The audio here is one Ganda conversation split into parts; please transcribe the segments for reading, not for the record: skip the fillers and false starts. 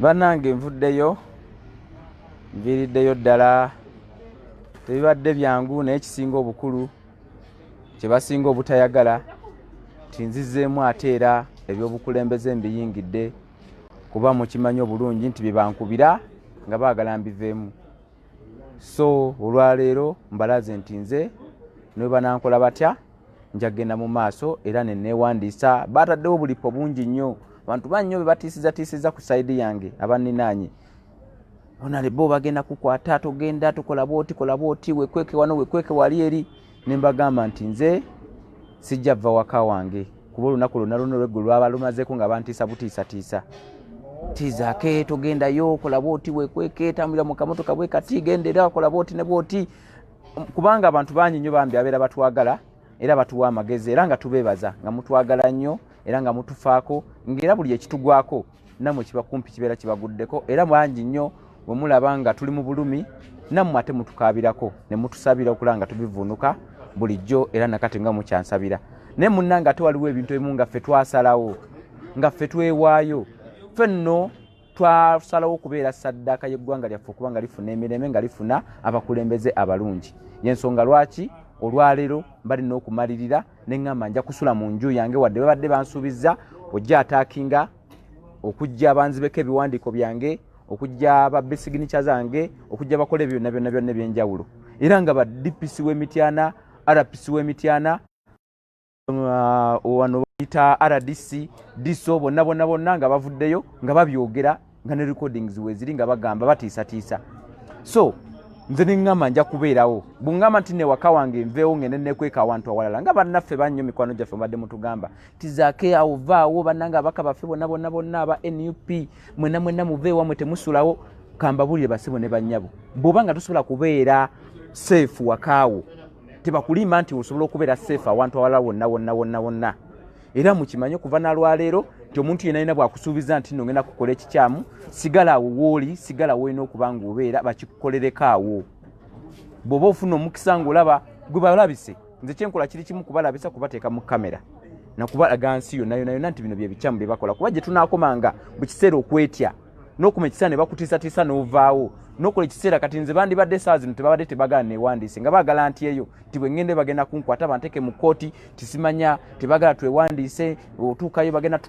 Bannange nvuddeyo nviriddeyo ddala tebibadde byangu naye kisinga obukulu kye basinga obutayagala tinzizzeemu ate era ebyobukulembeze mbiyingidde kuba mukimanyi obulungi nti byebankubira nga baagala mbiveemu. So olwaleero mbalaze nti nze ne banankola batya nja kgenda mu maaso era ne neewandiisa. Bataddewo bulipo bungi nnyo, abantu bannyo be batiisiza ku sayidi yange abaninaanye. Onale bo bagenda kukwata togenda tukola booti wekweke wano wekweke wali eri. Ne mbagamba nti nze sijja va waka wange kuba olunaku lwonna lwegulu lwaba lumazeeko nga bantiisa butiisatiisa. Tizaake togendayo kola booti wekweke tambulira mu kamotoka bwe kati gendera kola booti ne booti, kubanga abantu bangi nnyo bambi abeera batwagala era batuwa amagezi era nga tubeebaza nga mutwagala nnyo era nga mutufaako ng'era buli ekitugwako nammwe kiba kumpi kibeera kibaguddeko era bangi nnyo bwe mulaba nga tuli mu bulumi nammwe ate mutukaabirako ne mutusabira okulaba nga tubivuunuka bulijjo era nakati nga mukyansabira. Naye munnange ate waliwo ebintu ebimu nga ffe twasalawo nga ffe twewaayo ffe nno twasalawo okubeera saddaaka y'eggwanga lyaffe okuba nga lifuna emirembe nga lifuna abakulembeze abalungi. Y'ensonga lwaki olwaleero balina okumalirira ne ŋŋamba nja kusula mu nju yange wadde babadde bansuubizza ojja ataakinga okujja abanzibeko ebiwandiiko byange okujja ba signature zange okujja bakola ebyo byonna ebyenjawulo era nga ba DPC w'Emityana RPC w'Emityana wano bayita RDC diso bonna nga bavuddeyo nga babyogera nga ne recordings weziri nga bagamba batiisatiisa. So nze neŋŋamba nja kubeerawo bw'ŋŋamba nti ne waka wange nveewo ngende nekweka awantu awalala nga bannaffe bannyo mikwano gyaffe mbadde mutugamba tizaake awo vaawo bannange abaka baffe bonna aba NUP mwenna muveewo wamwe temusulawo kambabulire basibo ne bannyabo bw'oba nga tosobola kubeera safe wakaawo tebakulimba nti osobola okubeera safe awantu awalala wonna era mukimanyi okuva nalwaleero nti omuntu yenna alina bwakusuubiza nti nno ngenda kukola ekikyamu sigala awo wooli sigala woolina okuba ng'obeera bakikukolereko awo. Bw'oba ofuna omukisa ng'olaba gwe balabise nze kyenkola kiri kimu kubalabisa kubateeka mu kamera nakubalaga nsi yonna nti bino bye bikyamu bye bakola kuba gye tunaakomanga buli kiseera okwetya n'okuma ekiseera ne bakutiisatiisa n'ovaawo n'okola ekiseera kati nze bandibadde essaawa zino tebabadde tebagala neewandiise nga baagala nti eyo ti bwe ŋŋende bagenda kunkwata banteeke mu kkooti tisimanya tebagala twewandiise otuukayo bagenda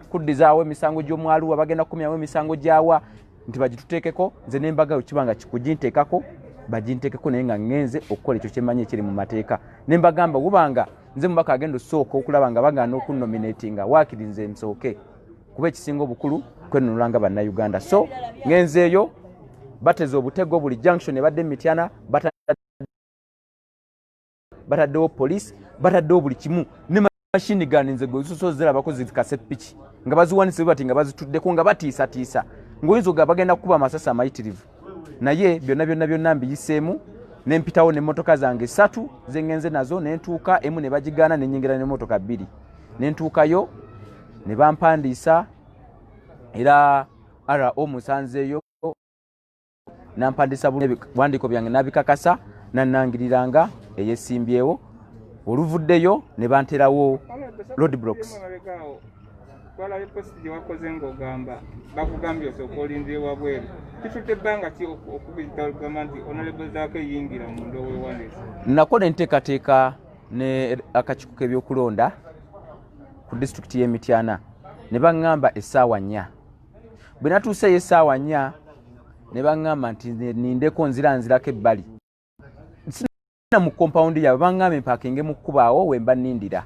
kuddizaawo emisango gy'omwaluwa bagenda kukumyawo emisango gyawa nti bagituteekeko nze ne mbagayo kiba nga kuginteekako baginteekeko naye nga ŋŋenze okukola ekyo kyemmanyi ekiri mu mateeka. Ne mbagamba wubanga nze mubaka agenda osooka okulaba nga bagaana okunnominatinga waakiri nze nsooke kuba ekisinga obukulu kwenunula nga bannayuganda. So ngenzeeyo bateze obutego buli junction ebadde Mityana bataddewo police bataddewo buli kimu ne machine gun nze gwe zisozera abakozi zikasepiki nga baziwanise bati nga bazituddeko nga batiisatiisa ng'oyinza nga bagenda kukuba amasasi amayitirivu naye byonna mbiyiseemu ne mpitawo n'emmotoka zange 3 ze ŋŋenze nazo ne ntuuka emu ne bagigaana ne nnyingira n'emmotoka 2 ne ntuukayo ne bampandiisa era RO musanzeeyo nampandiisa buwandiiko byange nabikakasa nannangiriranga eyesimbyewo oluvuddeyo ne banterawo roadblocks. Twalabe posti gye wakoze ng'ogamba bakugambye osooka olinze wabweru kitudde ebbanga ki okugamba nti Honorable Zaake yingira mu ndo weewandiisa? Nakola enteekateeka ne akakiiko k'ebyokulonda ku disitulikiti y'Emityana ne baŋŋamba essaawa 4 bwe natuuseeyo essaawa 4 ne baŋŋamba nti nindeko nziranzirako ebbali sina mu kompawundi yaabwe baŋŋamba empaakinge mu kkubaawo we mba nnindira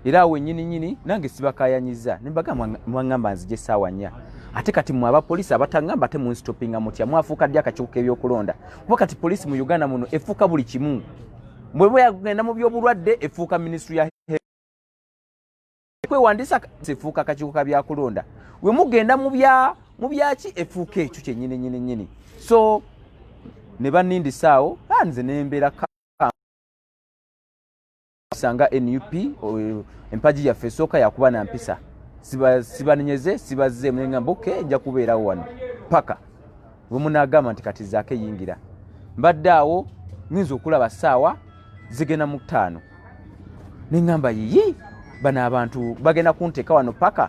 era awo ennyini nange sibakayanyiza ne baŋŋamba nzije essaawa 4 ate kati mmwe abapoliisi abataŋŋamba ate munstopinga mutya mwafuuka ddi akakiiko k'ebyokulonda kuba kati poliisi mu Uganda muno efuuka buli kimu bwe bwegenda mu by'obulwadde efuuka minisitule ya kwewandiisa efuuka akakiiko ka byakulonda we mugenda mu byaki efuuka ekyo kyennyini. So ne bannindisaawo nze nembeera sanga NUP empagi yaffe esooka yakuba na mpisa sibanenyeze sibazze mweŋŋamba oke nja kubeerawo wano paka bwe munaagamba nti kati Zaake yingira. Mbadde awo nginza okulaba ssaawa zigenda mu 5 ne ŋŋamba yiyi bano abantu bagenda kunteeka wano paka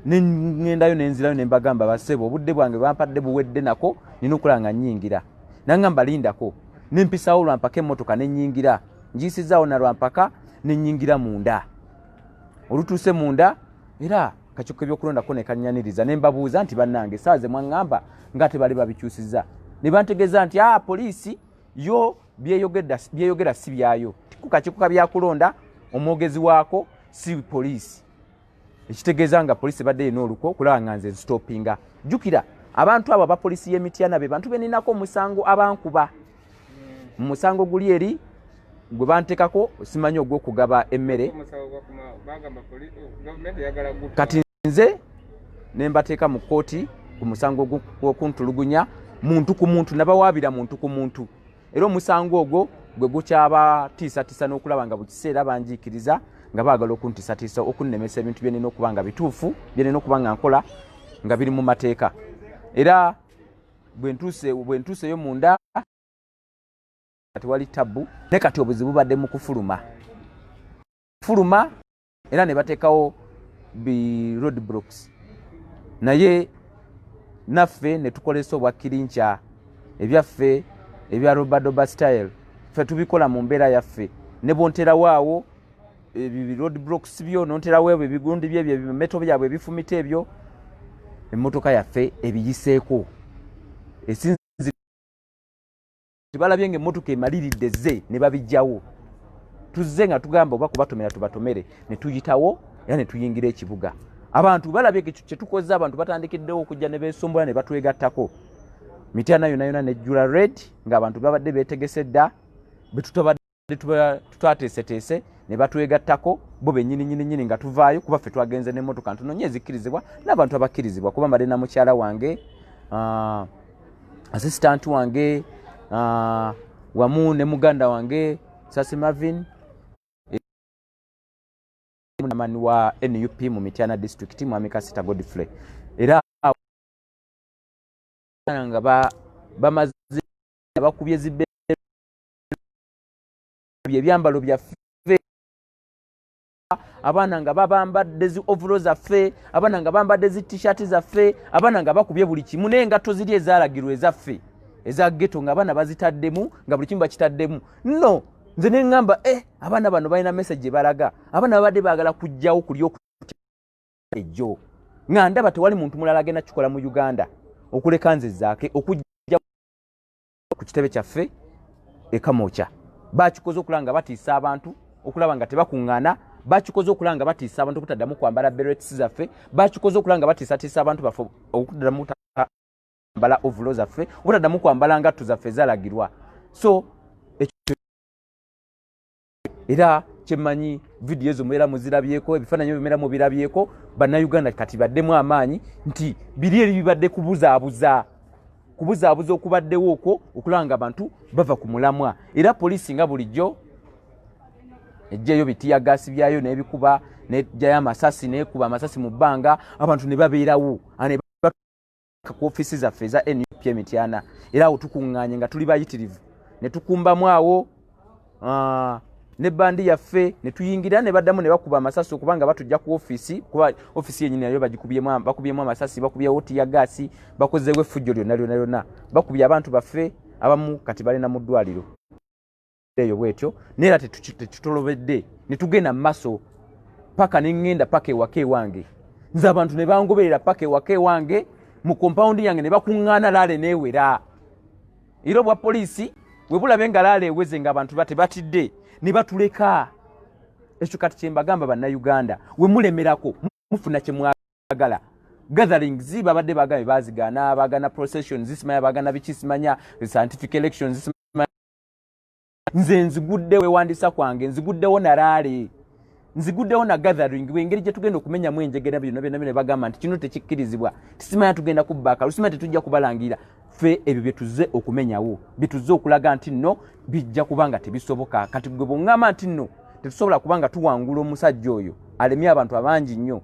Nengendayo nenzirayo nembagamba basebo obudde bwange bampadde buwedde nako nina okulanga nnyingira. Nangamba lindako. Nempisawo lwampaka emmotoka nennyingira. Njisizaawo na lwampaka nennyingira munda. Olutuuse munda era kakyuka ebyokulondako ne kannyaniriza ne mbabuuza nti bannange saaze mwaŋŋamba ng'ate bali babikyusizza. Ne bantegeeza nti poliisi yo byeyogera si byayo. Kakyuka byakulonda omwogezi waako si poliisi. Ekitegeeza nga poliisi badde eno oluko okulaba nga nze nstopinga. Jjukira abantu abo abapoliisi y'Emityana be bantu beninako omusango abankuba. Mu musango guli eri gwe bantekako simanyi ogw'okugaba emmere. Kati nze ne mbateeka mu kkooti ku musango gw'okuntulugunya muntu ku muntu, nabawaabira muntu ku muntu. Era omusango ogwo gwe gukyabatiisatiisa n'okulaba nga buli kiseera banjiikiriza nga baagala okuntiisatiisa okunnemesa ebintu bye nina okuba nga bituufu, bye nina okuba nga nkola nga biri mu mateeka. Era bwe ntuuseyo munda tewali tabbu, ne kati obuzibu badde mu kufuluma era ne bateekawo bi road blocks. Naye naffe ne tukolesa obwakkirinkya ebyaffe ebya robadoba style ffe tubikola mu mbeera yaffe. Ne bonterawo awo ebi road blocks byo nonterawo ebyo ebigundi byebyo ebimeto byabwe ebifumita ebyo, emmotoka yaffe ebiyiseeko. Esinzi balabye ng'emmotoka emaliridde ze ne babijjawo. Tuzze nga tugamba oba kubatomera tubatomere ne tuyitawo era ne tuyingira ekibuga. Abantu balabye kye tukoze, abantu batandikiddewo okujja ne beesombola ne batwegattako. Mityana yonna nejjula red ng'abantu babadde beetegese dda be tutateeseteese ne batwegattako bo bennyini nga tuvaayo kuba ffe twagenze n'emmotoka ntono nnyo ezikkirizibwa n'abantu abakkirizibwa kuba mbadde na mukyala wange assistant wange wamu ne muganda wange Sasi Marvin mani wa NUP mu Mityana district Mwami Kasita Godfrey. Era nga bamaze bakubye zibbe ebyambalo byaffe, abaana nga babambadde zi overalls zaffe, abaana nga bambadde zi t-shirt zaffe, abaana nga bakubye buli kimu n'engatto ziri ezaalagirwa ezaffe eza ghetto nga abaana bazitaddemu nga buli kimu bakitaddemu. No, nze ne ngamba abaana bano balina message balaga, abaana babadde baagala kujjawo kuli ejjo nga ndaba tewali muntu mulala agenda kikola mu Uganda okuleka nze zaake okujja ku kitebe kyaffe Kamwokya. Bakikoze okulanga batiisa abantu okulaba nga tebakuŋŋaana, bakikoze okulanga batiisa abantu okutaddamu kwambala berets zaffe, bakikoze okulanga batiisatiisa abantu baffe okutaddamu kwambala overalls zaffe, okutaddamu kwambala ngatto zaffe ezaalagirwa. So era kyemmanyi vidiyo ezo mubeera muzirabyeko, ebifaananyi bimera mubirabyeko, bannayuganda kati baddemu amaanyi nti biri eri bibadde kubuzaabuza okubaddewo okwo okulanga abantu bava ku mulamwa. Era poliisi nga bulijjo ejjayo bitiyagasi byayo n'ebikuba n'ejjayo amasasi n'ekuba amasasi mu bbanga, abantu ne babeerawo ne batuuka ku ofiisi zaffe eza NUP Mityana. Era awo tukuŋŋaanye nga tuli bayitirivu ne tukumbamu awo ne bandi yaffe ne tuyingira ne baddamu ne bakuba amasasi okubanga batujja ku ofiisi, kuba ofiisi yennyini nayo bakubyemu amasasi, bakubyewo tiyagasi, bakozeewo effujjo lyonna. Bakubye abantu baffe abamu kati balina mu ddwaliro eyo bwetyo. Neera tetutolobedde ne tugenda mu maaso paka ne ŋŋenda paka ewaka ewange. Nze abantu ne bangoberera paka ewaka ewange mu kompawundi yange ne bakuŋŋaana laale neewera. Era obwa poliisi bwe bulabe nga laale eweze ng'abantu batidde ne batuleka. Ekyo kati kye mbagamba bannayuganda, we mulemerako mufuna kye mwagala. Gatherings babadde bagambye baazigaana, baagana processions zisimanya, baagana biki simanya, scientific elections zisimanya. Nze nzigudde weewandisa kwange, nziguddewo na laale, nziguddewo na gathering, wengeri gye tugenda okumenyamu enjegera byonna ne bagamba nti kino tekikkirizibwa, tisimanya tugenda kubbaaka, lusimanya tetujja kubalangira. Ffe ebyo bye tuzze okumenyawo, bye tuzze okulaga nti nno bijja kubanga tebisoboka. Kati gwe bw'oŋŋamba nti nno tetusobola kubanga tuwangula omusajja oyo alemye abantu abangi nnyo,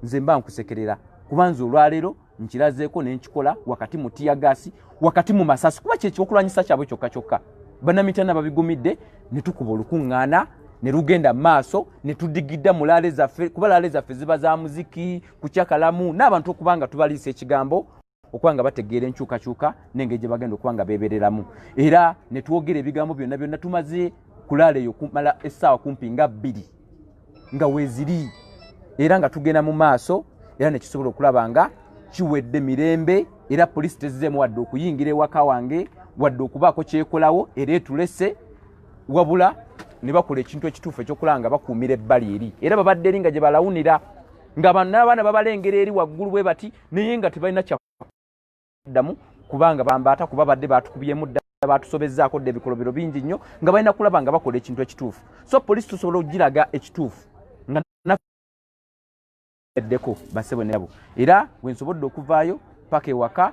nze mba nkusekerera kuba nze olwaleero nkirazeeko ne nkikola wakati mu tiyagasi, wakati mu masasi, kuba kyekyo okulwanyisa kyabwe kyokka. Bannamityana babigumidde ne tukuba olukuŋŋaana ne lugenda maaso ne tudigidda mu laale zaffe kuba laale zaffe ziba za muziki kucyakalamu n'abantu okubanga tubaliisa ekigambo okubanga bategeera enkyukakyuka n'engeri gye bagenda okubanga beebereramu era ne twogera ebigambo byonna byonna tumaze ku laale eyo kumala essaawa kumpi nga 2 nga weeziri era nga tugenda mu maaso era ne kisobola okulaba nga kiwedde mirembe era poliisi tezizeemu wadde okuyingira ewaka wange wadde okubaako kyekolawo era etulese wabula ne bakola ekintu ekituufu ekyokulaba nga bakuumira ebbali eri era babadde eri nga gye balawunira n'abaana babalengera eri waggulu bwe bati naye nga tebalina kyaddamu kubanga bambaata kuba badde batukubyemu ddala batusobezzaako dde ebikolobero bingi nnyo nga balina kulaba nga bakola ekintu ekituufu so poliisi tusobola okugiraga ekituufu nga eddeko basebo nabo era wensobodde okuvaayo paka ewaka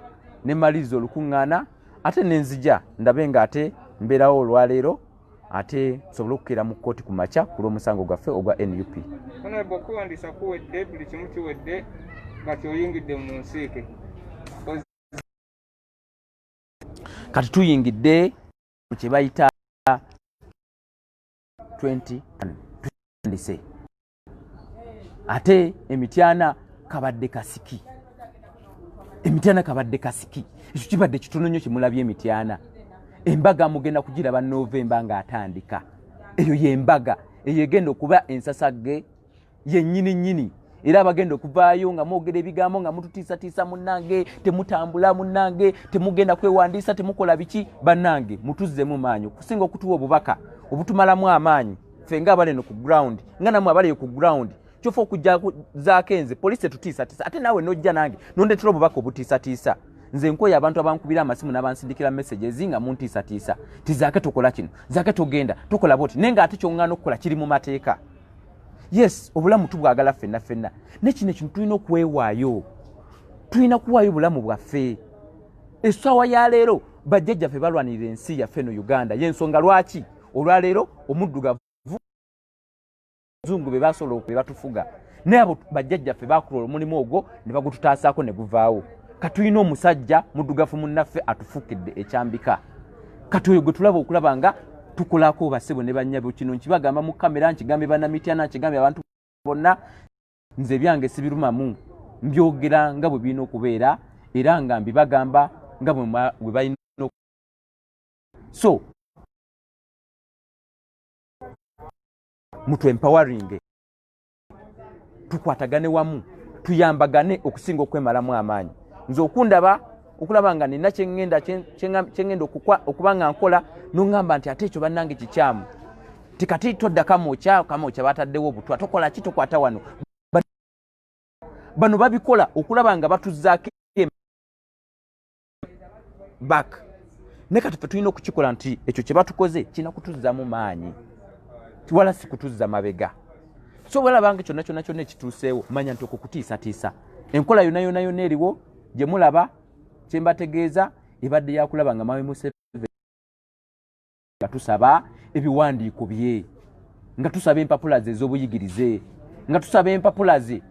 ne maliriza olukuŋŋaana ate nenzija ndabe nga ate mbeerawo olwaleero ate nsobole okukeera mu kkooti ku makya ku lw'omusango gwaffe ogwa NUP. Honorable okuwandiisa kuwedde buli kimu kiwedde nga kyoyingidde mu nsiike kati tuyingidde mu kye bayita 20 ate emityana kabadde kasiki ekyo kibadde kitono nnyo kimulabye emityana embaga mugenda kugiraba Novemba ng'atandika eyo yembaga eyo egenda okuba ensasage yennyini era abagenda okuvaayo nga mwogera ebigambo nga mututiisatiisa munnange temutambula munnange temugenda kwewandiisa temukola biki bannange mutuzzemu maanyi okusinga okutuwa obubaka obutumalamu amaanyi ffe nga abali eno ku ground nga namwe abali ku ground kyofa okujja zaako enze poliisi etutiisatiisa ate naawe nojja nange nondetera obubaka obutiisatiisa nze nkoye abantu abankubira amasimu n'abansindikira messages nga muntiisatiisa tizaake tukola kino zaake tugenda tukola boti naye nga ate kyongana okukola kiri mu mateeka yes obulamu tubwagala ffenna ne kino ekintu tulina okwewaayo tulina kuwaayo obulamu bwaffe essaawa ya leero bajjajjaffe balwanirira ensi yaffe no Uganda y'ensonga lwaki olwaleero omuddugavu zungu be basobola okwe batufuga naye abo bajjajjaffe bakola omulimu ogwo ne bagututaasaako ne guvaawo katulina omusajja muddugavu munnaffe atufukidde ekyambika kati oyo gwe tulaba okulaba nga tukolako basebo ne bannyabo kino nkibagamba mu kamera nkigambe bannamityana nkigambe abantu bonna nze byange sibirumamu mbyogera nga bwe birina okubeera era nga mbibagamba nga bwe balina so mutu empowering tukwatagane wamu tuyambagane okusinga okwemalamu amaanyi nze okundaba okulaba nga nina kyengenda okuba nga nkola nongamba nti ate ekyo bannange kikyamu tikati todda kamokya bataddewo obutwa tokola ki tokwata wano bano babikola okulaba nga batuzzaako back ne kati tulina okukikola nti ekyo kye batukoze kirina kutuzzamu maanyi wala si kutuzza mabega so walabanga kyonna ekituuseewo manya nti okukutiisatiisa enkola yonna eriwo gye mulaba kye mbategeeza ebadde yakulaba nga Mawe Museveni nga tusaba ebiwandiiko bye nga tusaba empapula ze ez'obuyigirize nga tusaba empapula ze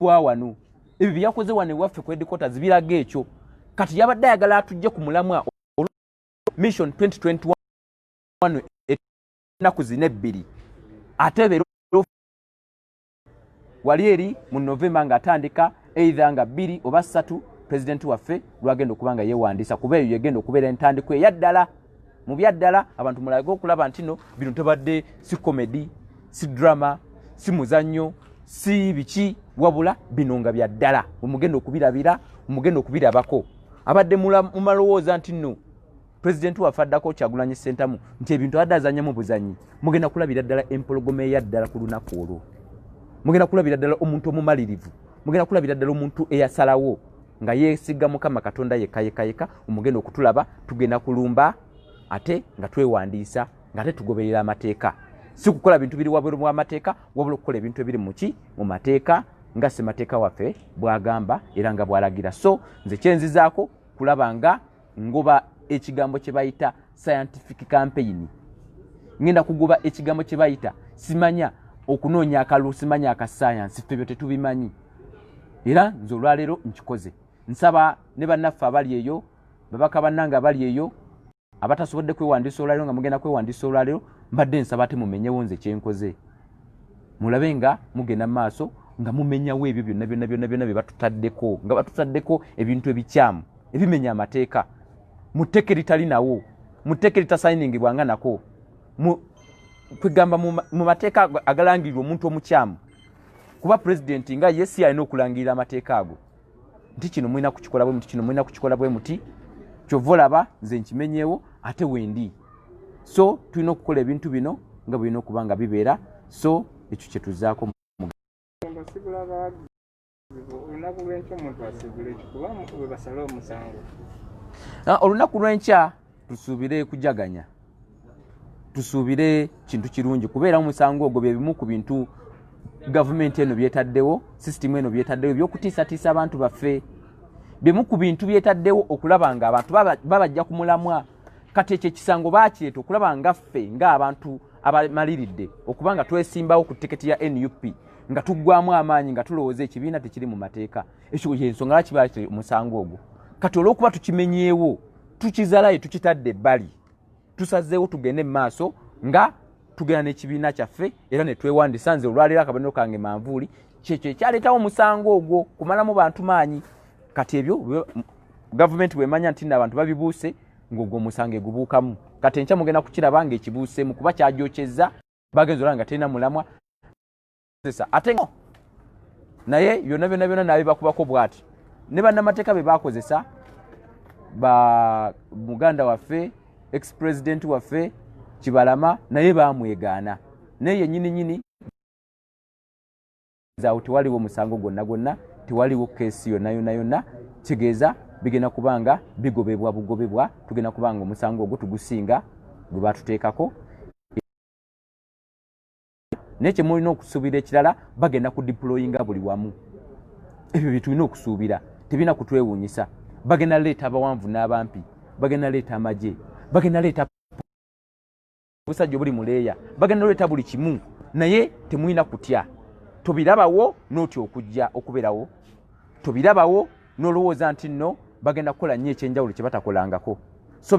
wano ebyo byakoze wano ewaffe ku headquarters biraga ekyo kati yabadde ayagala atujje ku mulamwa mission 2021 ennaku zino 2 ate wali eri mu Novemba ng'atandika either nga 2 oba 3 president waffe lwagenda okuba nga yeewandiisa kuba eyo yegenda okubeera entandikwa eyaddala mu byaddala abantu mulage okulaba nti no bino tebadde si comedy si drama si muzannyo si biki wabula bino nga byaddala omugenda okubirabira omugenda okubirabako abadde mumalowooza nti no president waffe addako Kyagulanyi Ssentamu nti ebintu adde azannyamu buzannyi mugenda kulabira ddala empologoma eyaddala ku lunaku olwo mugenda kulabira ddala omuntu omumalirivu mugenda kulabira ddala omuntu eyasalawo nga yeesiga Mukama Katonda yekka omugenda okutulaba tugenda kulumba ate nga twewandiisa nga ate tugoberera amateeka si kukola bintu biri wabweru bw'amateeka wabula okukola ebintu ebiri mu mateeka nga ssemateeka waffe bwagamba era nga bwalagira so nze kyenzizaako kulaba nga ngoba ekigambo kye bayita scientific campaign ngenda kugoba ekigambo kye bayita simanya okunoonya akalu simanya akasayansi ffe byo tetubimanyi era nze olwaleero nkikoze nsaba ne bannaffe abali eyo babaka bannange abali eyo abatasobodde kwewandiisa olwaleero nga mugenda kwewandiisa olwaleero mbadde nsaba ate mumenyewo nze kyenkoze mulabe nga mugenda mu maaso nga mumenyawo ebyo byonna bye batutaddeko nga batutaddeko ebintu ebikyamu ebimenya amateeka mu tteeke litali nawo mu tteeke litasayiningibwanga nako kwegamba mu mateeka agalangirirwa omuntu omukyamu kuba pulezidenti nga yesi alina okulangirira amateeka ago nti kino mulina kukikola bwe muti kino mulina kukikola bwe muti kyova olaba nze nkimenyeewo ate wendi so tulina okukola ebintu bino nga bulina okuba nga bibeera so ekyo kyetuzaako olunaku lw'enkya tusuubire kujaganya tusuubire kintu kirungi kubeera omusango ogwo bye bimu ku bintu gavumenti eno byetaddewo sisitimu eno byetaddewo ebyokutiisatiisa abantu baffe bimu ku bintu byetaddewo okulaba nga abantu babajja ku mulamwa kati ekyo ekisango baakireeta okulaba nga ffe ng'abantu abamaliridde okuba nga twesimbawo ku tiketi ya NUP nga tuggwamu amaanyi nga tulowooza ekibiina tekiri mu mateeka ekyo yensonga lwaki baakire omusango ogwo kati olw'okuba tukimenyeewo tukizalayo tukitadde ebbali tusazeewo tugende mu maaso nga tugenda n'ekibiina kyaffe era ne twewandiisa nze olwaleero akabonero kange manvuuli kyekyo ekyaleetawo omusango ogwo kumalamu bantu maanyi kati ebyo gavumenti bwemanya nti n'abantu babibuuse ng'ogwo omusango egubuukamu kati enkya mugenda kukiraba ng'ekibuuseemu kuba kyajokyezza bagenza olaba nga terina mulamwa ate naye byonna nabe bakubako bw'ati ne bannamateeka be bakozesa ba muganda waffe ex-president waffe Kibalama naye bamwegaana naye yennyini zaawo tewaliwo musango gwonna tewaliwo keesi yonna kitegeeza bigenda kubanga bugobebwa tugenda kubanga omusango ogwo tugusinga gwe batuteekako naye kye mulina okusuubira ekirala bagenda kudiployinga buli wamu ebyo bye tulina okusuubira tebirina kutwewuunyisa bagenda leeta abawanvu n'abampi bagenda leeta amagye bagenda leeta busajja buli muleeya bagenda leeta buli kimu naye temulina kutya tobirabawo n'otya okujja okubeerawo tobirabawo n'olowooza nti nno bagenda kukola nnyo ekyenjawulo kye batakolangako so